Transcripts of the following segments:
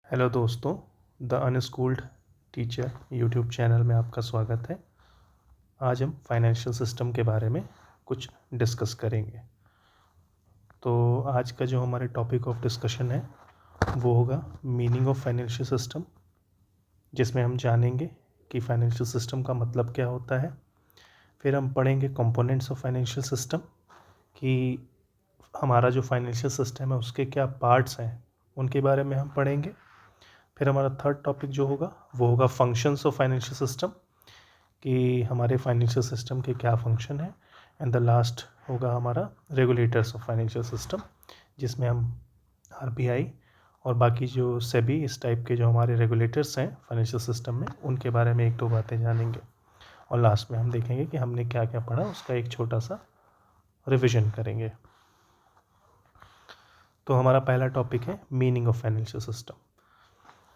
Hello दोस्तों, the अनस्कूल्ड teacher YouTube channel में आपका स्वागत है। आज हम फाइनेंशियल सिस्टम के बारे में कुछ डिस्कस करेंगे। तो आज का जो हमारे टॉपिक ऑफ डिस्कशन है वो होगा मीनिंग ऑफ फाइनेंशियल सिस्टम, जिसमें हम जानेंगे कि फाइनेंशियल सिस्टम का मतलब क्या होता है। फिर हम पढ़ेंगे कंपोनेंट्स ऑफ फाइनेंशियल सिस्टम, कि हमारा जो फाइनेंशियल सिस्टम है उसके क्या पार्ट्स हैं, उनके बारे में हम पढ़ेंगे। फिर हमारा थर्ड टॉपिक जो होगा वो होगा फंक्शंस ऑफ फाइनेंशियल सिस्टम, कि हमारे फाइनेंशियल सिस्टम के क्या फंक्शन है। एंड द लास्ट होगा हमारा रेगुलेटर्स ऑफ फाइनेंशियल सिस्टम, जिसमें हम आरबीआई और बाकी जो सेबी इस टाइप के जो हमारे रेगुलेटर्स हैं फाइनेंशियल सिस्टम में, उनके बारे में एक दो बातें जानेंगे। और लास्ट में हम देखेंगे कि हमने क्या क्या पढ़ा, उसका एक छोटा सा रिविजन करेंगे। तो हमारा पहला टॉपिक है मीनिंग ऑफ फाइनेंशियल सिस्टम।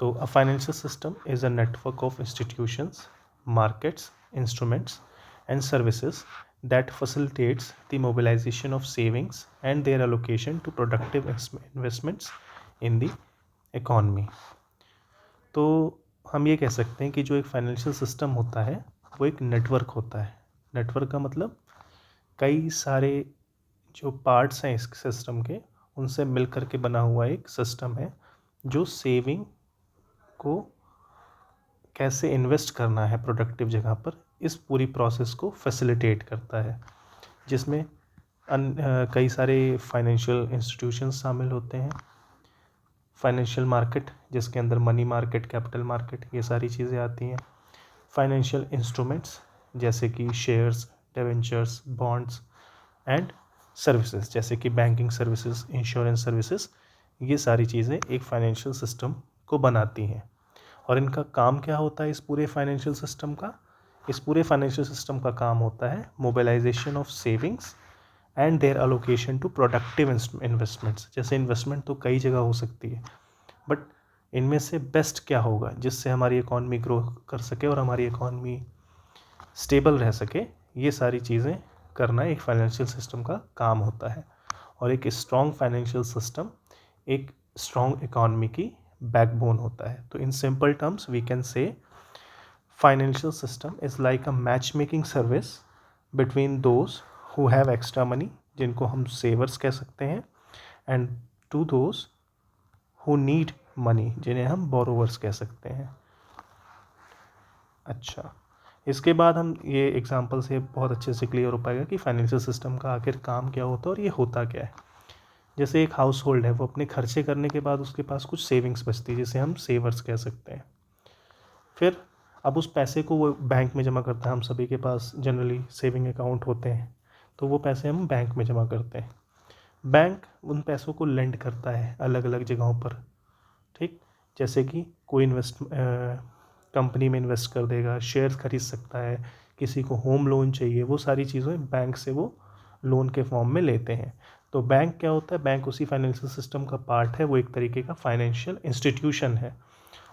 तो a financial system is a network of institutions, markets, instruments, and services that facilitates the mobilization of savings and their allocation to productive investments in the economy। तो हम ये कह सकते हैं कि जो एक फाइनेंशियल सिस्टम होता है वो एक नेटवर्क होता है। नेटवर्क का मतलब कई सारे जो पार्ट्स हैं इस सिस्टम के, उनसे मिल कर के बना हुआ एक सिस्टम है जो सेविंग को कैसे इन्वेस्ट करना है प्रोडक्टिव जगह पर, इस पूरी प्रोसेस को फैसिलिटेट करता है। जिसमें कई सारे फाइनेंशियल इंस्टीट्यूशंस शामिल होते हैं। फाइनेंशियल मार्केट, जिसके अंदर मनी मार्केट, कैपिटल मार्केट, ये सारी चीज़ें आती हैं। फाइनेंशियल इंस्ट्रूमेंट्स जैसे कि shares, debentures, bonds, and services जैसे कि बैंकिंग सर्विसेज, इंश्योरेंस सर्विसेज, ये सारी चीज़ें एक फाइनेंशियल सिस्टम को बनाती हैं। और इनका काम क्या होता है इस पूरे फाइनेंशियल सिस्टम का? इस पूरे फाइनेंशियल सिस्टम का काम होता है mobilisation of savings and their allocation to productive investments. जैसे इन्वेस्टमेंट तो कई जगह हो सकती है, बट इनमें से बेस्ट क्या होगा जिससे हमारी इकॉनमी ग्रो कर सके और हमारी इकॉनमी स्टेबल रह सके, ये सारी चीज़ें करना एक फाइनेंशियल सिस्टम का काम होता है। और एक स्ट्रॉन्ग फाइनेंशियल सिस्टम एक स्ट्रॉन्ग इकॉनमी की बैकबोन होता है। तो in simple terms we can say financial system is like a match making service between those who have extra money, जिनको हम सेवर्स कह सकते हैं, and to those who need money, जिन्हें हम बोरोवर्स कह सकते हैं। अच्छा, इसके बाद हम ये एग्जांपल से बहुत अच्छे से क्लियर हो पाएगा कि फाइनेंशियल सिस्टम का आखिर काम क्या होता है और ये होता क्या है। जैसे एक हाउस होल्ड है, वो अपने खर्चे करने के बाद उसके पास कुछ सेविंग्स बचती है, जिसे हम सेवर्स कह सकते हैं। फिर अब उस पैसे को वो बैंक में जमा करता है। हम सभी के पास जनरली सेविंग अकाउंट होते हैं, तो वो पैसे हम बैंक में जमा करते हैं। बैंक उन पैसों को लेंड करता है अलग अलग जगहों पर, ठीक। जैसे कि कोई कंपनी में इन्वेस्ट कर देगा, शेयर खरीद सकता है, किसी को होम लोन चाहिए, वो सारी चीज़ें बैंक से वो लोन के फॉर्म में लेते हैं। तो बैंक क्या होता है? बैंक उसी फाइनेंशियल सिस्टम का पार्ट है। वो एक तरीके का फाइनेंशियल इंस्टीट्यूशन है।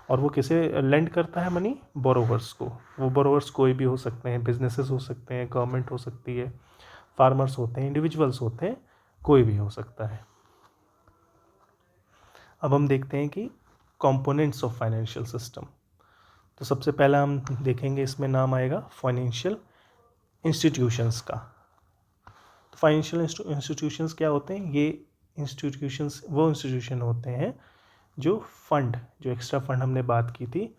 और वो किसे लेंड करता है मनी? बोरोवर्स को। वो बोरोवर्स कोई भी हो सकते हैं, बिजनेसेस हो सकते हैं, गवर्नमेंट हो सकती है, फार्मर्स होते हैं, इंडिविजुअल्स होते हैं, कोई भी हो सकता है। अब हम देखते हैं कि कंपोनेंट्स ऑफ फाइनेंशियल सिस्टम। तो सबसे पहला हम देखेंगे, इसमें नाम आएगा फाइनेंशियल इंस्टीट्यूशंस का। तो फाइनेंशियल इंस्टीट्यूशंस क्या होते हैं? ये इंस्टीट्यूशंस वो इंस्टीट्यूशन होते हैं जो फंड, जो एक्स्ट्रा फंड हमने बात की थी,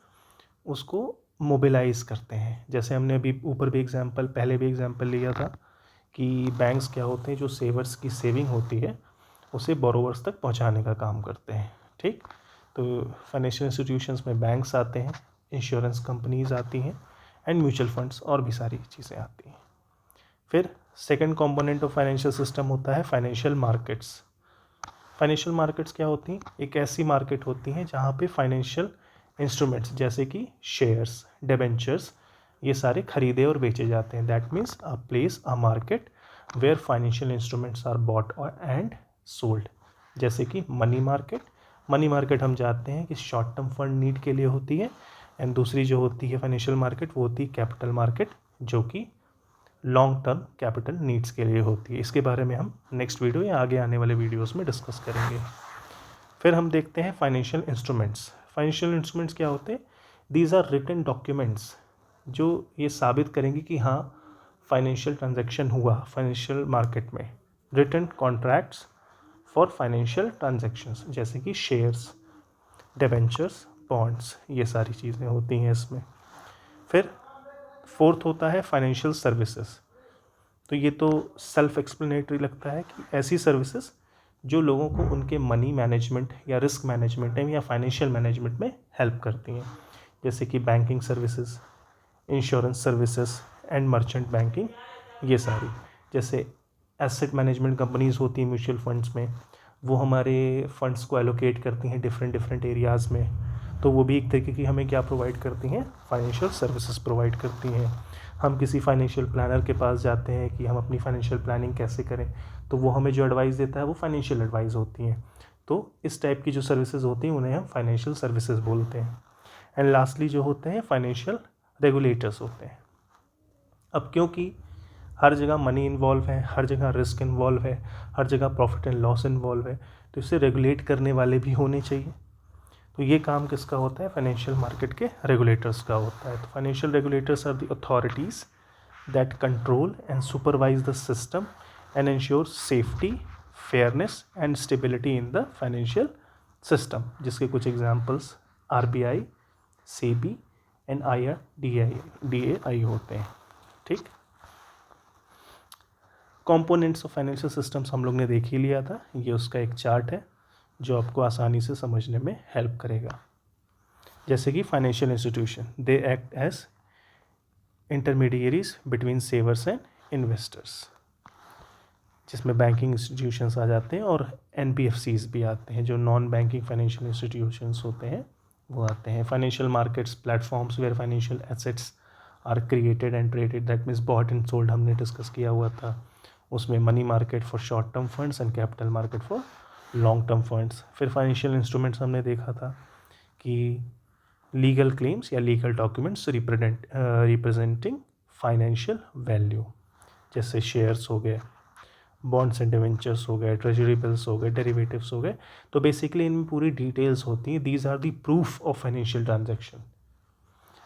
उसको मोबिलाइज करते हैं। जैसे हमने अभी ऊपर भी पहले भी एग्जाम्पल लिया था कि बैंक्स क्या होते हैं, जो सेवर्स की सेविंग होती है उसे बोरोवर्स तक पहुंचाने का काम करते हैं, ठीक। तो फाइनेंशियल इंस्टीट्यूशंस में बैंक्स आते हैं, इंश्योरेंस कंपनीज आती हैं, एंड म्यूचुअल फंड्स और भी सारी चीज़ें आती हैं। फिर second component of financial system होता है फाइनेंशियल मार्केट्स। फाइनेंशियल मार्केट्स क्या होती हैं? एक ऐसी मार्केट होती हैं जहाँ पे फाइनेंशियल इंस्ट्रूमेंट्स जैसे कि शेयर्स, डिबेंचर्स, ये सारे खरीदे और बेचे जाते हैं। That means a place, a market where financial instruments are bought and sold. जैसे कि मनी मार्केट। मनी मार्केट हम जानते हैं कि शॉर्ट टर्म फंड नीड के लिए होती है, एंड दूसरी जो होती है फाइनेंशियल मार्केट, वो होती है कैपिटल मार्केट, जो कि लॉन्ग टर्म कैपिटल नीड्स के लिए होती है। इसके बारे में हम नेक्स्ट वीडियो या आगे आने वाले वीडियोस में डिस्कस करेंगे। फिर हम देखते हैं फाइनेंशियल इंस्ट्रूमेंट्स। फाइनेंशियल इंस्ट्रूमेंट्स क्या होते हैं? दीज आर रिटन डॉक्यूमेंट्स जो ये साबित करेंगे कि हाँ फाइनेंशियल ट्रांजैक्शन हुआ फाइनेंशियल मार्केट में। Written contracts for financial transactions, जैसे कि शेयर्स, डिबेंचर्स, बॉन्ड्स, ये सारी चीज़ें होती हैं इसमें। फिर फोर्थ होता है फाइनेंशियल सर्विसेज। तो ये तो सेल्फ एक्सप्लेनेटरी लगता है कि ऐसी सर्विसेज जो लोगों को उनके मनी मैनेजमेंट या रिस्क मैनेजमेंट में या फाइनेंशियल मैनेजमेंट में हेल्प करती हैं, जैसे कि banking services, insurance services and merchant banking, ये सारी। जैसे एसेट मैनेजमेंट कंपनीज होती हैं म्यूचुअल फंड्स में, वो हमारे फंड्स को एलोकेट करती हैं डिफरेंट एरियाज़ में, तो वो भी एक तरीके की हमें क्या प्रोवाइड करती हैं? फाइनेंशियल सर्विसेज प्रोवाइड करती हैं। हम किसी फाइनेंशियल प्लानर के पास जाते हैं कि हम अपनी फाइनेंशियल प्लानिंग कैसे करें, तो वो हमें जो एडवाइस देता है वो फाइनेंशियल एडवाइस होती हैं। तो इस टाइप की जो सर्विसेज होती हैं उन्हें हम फाइनेंशियल सर्विसेज बोलते हैं। एंड लास्टली जो होते हैं फाइनेंशियल रेगुलेटर्स होते हैं। अब क्योंकि हर जगह मनी इन्वॉल्व है, हर जगह रिस्क इन्वॉल्व है, हर जगह प्रॉफिट एंड लॉस इन्वॉल्व है, तो इसे रेगुलेट करने वाले भी होने चाहिए। तो ये काम किसका होता है? फाइनेंशियल मार्केट के रेगुलेटर्स का होता है। तो financial regulators are the authorities that control and supervise the system and ensure safety, fairness and stability in the financial system, जिसके कुछ एग्जांपल्स RBI, SEBI एंड IRDAI होते हैं। ठीक, कंपोनेंट्स ऑफ फाइनेंशियल सिस्टम्स हम लोग ने देख ही लिया था, ये उसका एक चार्ट है जो आपको आसानी से समझने में हेल्प करेगा। जैसे कि financial institution, they act as intermediaries between savers and investors, जिसमें बैंकिंग इंस्टीट्यूशंस आ जाते हैं और NBFCs भी आते हैं, जो नॉन बैंकिंग फाइनेंशियल इंस्टीट्यूशंस होते हैं वो आते हैं। Financial markets platforms where financial assets are created and traded, that means bought and sold हमने डिस्कस किया हुआ था। उसमें money market for short term funds and capital market for long term funds. फिर फाइनेंशियल इंस्ट्रूमेंट्स हमने देखा था कि लीगल क्लेम्स या legal documents representing financial value, जैसे शेयर्स हो गए, बॉन्ड्स एंड डिवेंचर्स हो गए, ट्रेजरी बिल्स हो गए, डेरिवेटिव्स हो गए। तो बेसिकली इनमें पूरी डिटेल्स होती हैं। These are the proof of financial transaction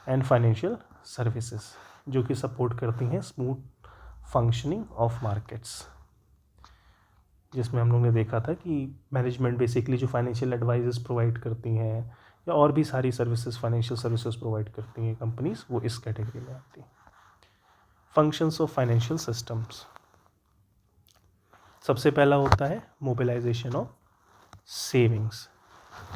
and financial services, जो कि सपोर्ट करती हैं स्मूथ फंक्शनिंग ऑफ मार्केट्स, जिसमें हम लोग ने देखा था कि मैनेजमेंट बेसिकली जो फाइनेंशियल एडवाइजेस प्रोवाइड करती हैं या और भी सारी सर्विसेज फाइनेंशियल सर्विसेज प्रोवाइड करती हैं कंपनीज, वो इस कैटेगरी में आती हैं। फंक्शंस ऑफ फाइनेंशियल सिस्टम्स, सबसे पहला होता है mobilisation of savings.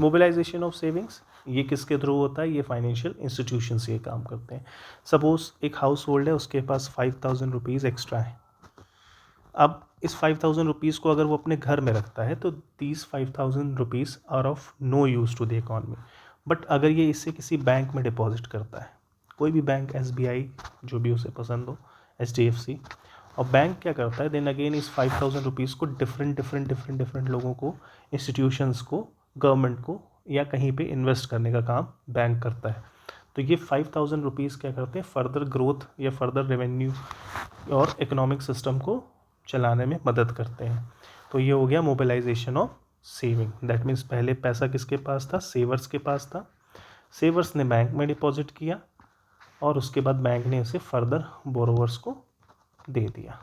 Mobilization of savings ये किसके थ्रू होता है? ये फाइनेंशियल इंस्टीट्यूशन से ये काम करते हैं। सपोज एक हाउस होल्ड है, उसके पास 5000 रुपीज़ एक्स्ट्रा है। अब इस 5000 रुपीज़ को अगर वो अपने घर में रखता है तो these 5000 rupees are of no use to the economy. But अगर ये इसे किसी बैंक में डिपॉजिट करता है, कोई भी बैंक, SBI, जो भी उसे पसंद हो, HDFC, और बैंक क्या करता है, देन अगेन इस 5000 रुपीज़ को डिफरेंट लोगों को, इंस्टीट्यूशंस को, गवर्नमेंट को या कहीं पे इन्वेस्ट करने का काम बैंक करता है। तो ये 5000 रुपीज़ क्या करते हैं? फर्दर ग्रोथ या फर्दर रेवेन्यू और इकोनॉमिक सिस्टम को चलाने में मदद करते हैं। तो ये हो गया mobilization of saving. That means पहले पैसा किसके पास था? सेवर्स के पास था। सेवर्स ने बैंक में डिपॉजिट किया और उसके बाद बैंक ने इसे फर्दर बोरोवर्स को दे दिया।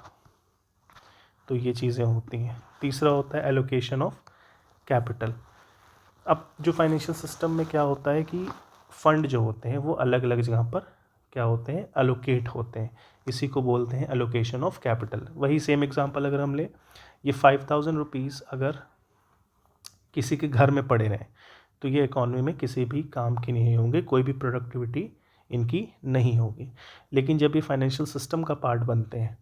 तो ये चीज़ें होती हैं। तीसरा होता है एलोकेशन ऑफ कैपिटल। अब जो फाइनेंशियल सिस्टम में क्या होता है कि फंड जो होते हैं वो अलग अलग जगह पर क्या होते हैं? एलोकेट होते हैं। इसी को बोलते हैं एलोकेशन ऑफ कैपिटल। वही सेम एग्जांपल अगर हम ले, ये 5000 रुपीज़ अगर किसी के घर में पड़े रहें तो ये इकॉनमी में किसी भी काम की नहीं होंगे, कोई भी प्रोडक्टिविटी इनकी नहीं होगी। लेकिन जब ये फाइनेंशियल सिस्टम का पार्ट बनते हैं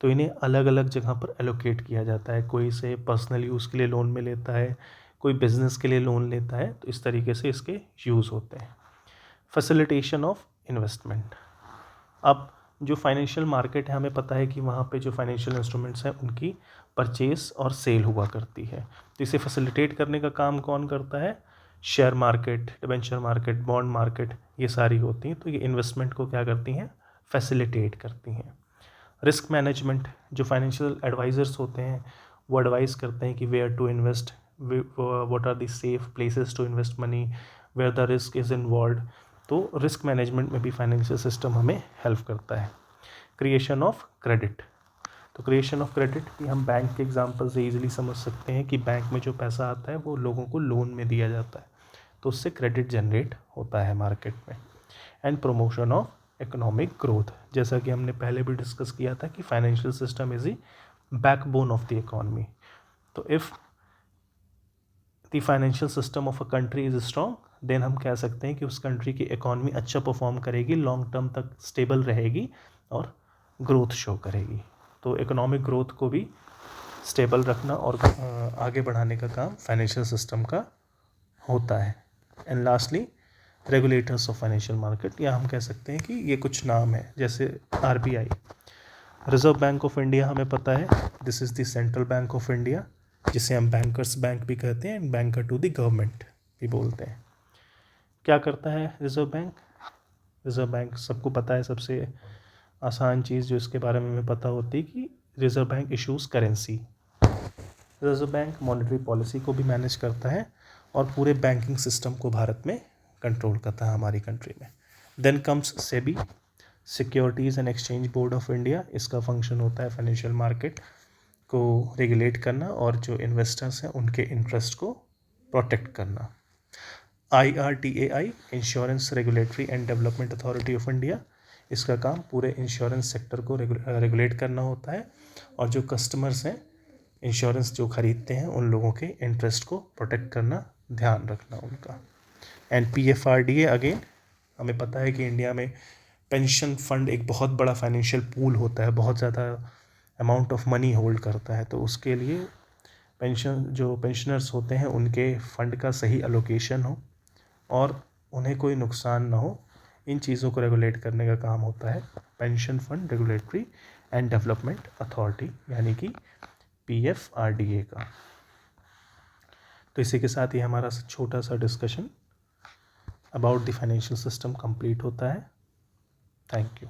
तो इन्हें अलग अलग जगह पर एलोकेट किया जाता है। कोई इसे पर्सनल यूज़ के लिए लोन में लेता है, कोई बिजनेस के लिए लोन लेता है, तो इस तरीके से इसके यूज़ होते हैं। Facilitation of investment. अब जो फाइनेंशियल मार्केट है, हमें पता है कि वहाँ पे जो फाइनेंशियल इंस्ट्रूमेंट्स हैं उनकी परचेस और सेल हुआ करती है। तो इसे फैसिलिटेट करने का काम कौन करता है? Share market, debenture market, bond market, ये सारी होती हैं। तो ये इन्वेस्टमेंट को क्या करती हैं? फैसिलिटेट करती हैं। रिस्क मैनेजमेंट, जो फाइनेंशियल एडवाइज़र्स होते हैं वो एडवाइस करते हैं कि where to invest, what are the safe places to invest money, where the risk is involve. तो रिस्क मैनेजमेंट में भी फाइनेंशियल सिस्टम हमें हेल्प करता है। क्रिएशन ऑफ क्रेडिट, तो क्रिएशन ऑफ क्रेडिट भी हम बैंक के एग्जांपल से इजीली समझ सकते हैं कि बैंक में जो पैसा आता है वो लोगों को लोन में दिया जाता है, तो उससे क्रेडिट जनरेट होता है मार्केट में। And promotion of economic growth, जैसा कि हमने पहले भी डिस्कस किया था कि financial system is the backbone of the economy. तो if the financial system of a country is strong, then हम कह सकते हैं कि उस कंट्री की इकोनॉमी अच्छा परफॉर्म करेगी, लॉन्ग टर्म तक स्टेबल रहेगी और ग्रोथ शो करेगी। तो इकोनॉमिक ग्रोथ को भी स्टेबल रखना और आगे बढ़ाने का काम फाइनेंशियल सिस्टम का होता है। And lastly regulators of financial market, या हम कह सकते हैं कि ये कुछ नाम है, जैसे RBI, reserve bank of India, हमें पता है this is the central bank of India, जिसे हम बैंकर्स बैंक भी कहते हैं and banker to the government भी बोलते हैं। क्या करता है रिजर्व बैंक? रिजर्व बैंक सबको पता है, सबसे आसान चीज़ जो इसके बारे में हमें पता होती है कि reserve bank issues currency. Reserve bank monetary policy को भी मैनेज करता है और पूरे बैंकिंग सिस्टम को भारत में कंट्रोल करता है हमारी कंट्री में। Then comes SEBI, securities and exchange board of India, इसका फंक्शन होता है फाइनेंशियल मार्केट को रेगुलेट करना और जो इन्वेस्टर्स हैं उनके इंटरेस्ट को प्रोटेक्ट करना। IRDAI, insurance regulatory and development authority of India, इसका काम पूरे इंश्योरेंस सेक्टर को रेगुलेट करना होता है और जो कस्टमर्स हैं इंश्योरेंस जो खरीदते हैं उन लोगों के इंटरेस्ट को प्रोटेक्ट करना, ध्यान रखना उनका। एंड PFRDA, अगेन हमें पता है कि इंडिया में पेंशन फंड एक बहुत बड़ा फाइनेंशियल पूल होता है, बहुत ज़्यादा अमाउंट ऑफ मनी होल्ड करता है, तो उसके लिए जो पेंशनर्स होते हैं उनके फंड का सही एलोकेशन हो और उन्हें कोई नुकसान ना हो, इन चीज़ों को रेगुलेट करने का काम होता है pension fund regulatory and development authority, यानी कि PFRDA का। तो इसी के साथ ही हमारा छोटा सा discussion about the financial system complete होता है। Thank you.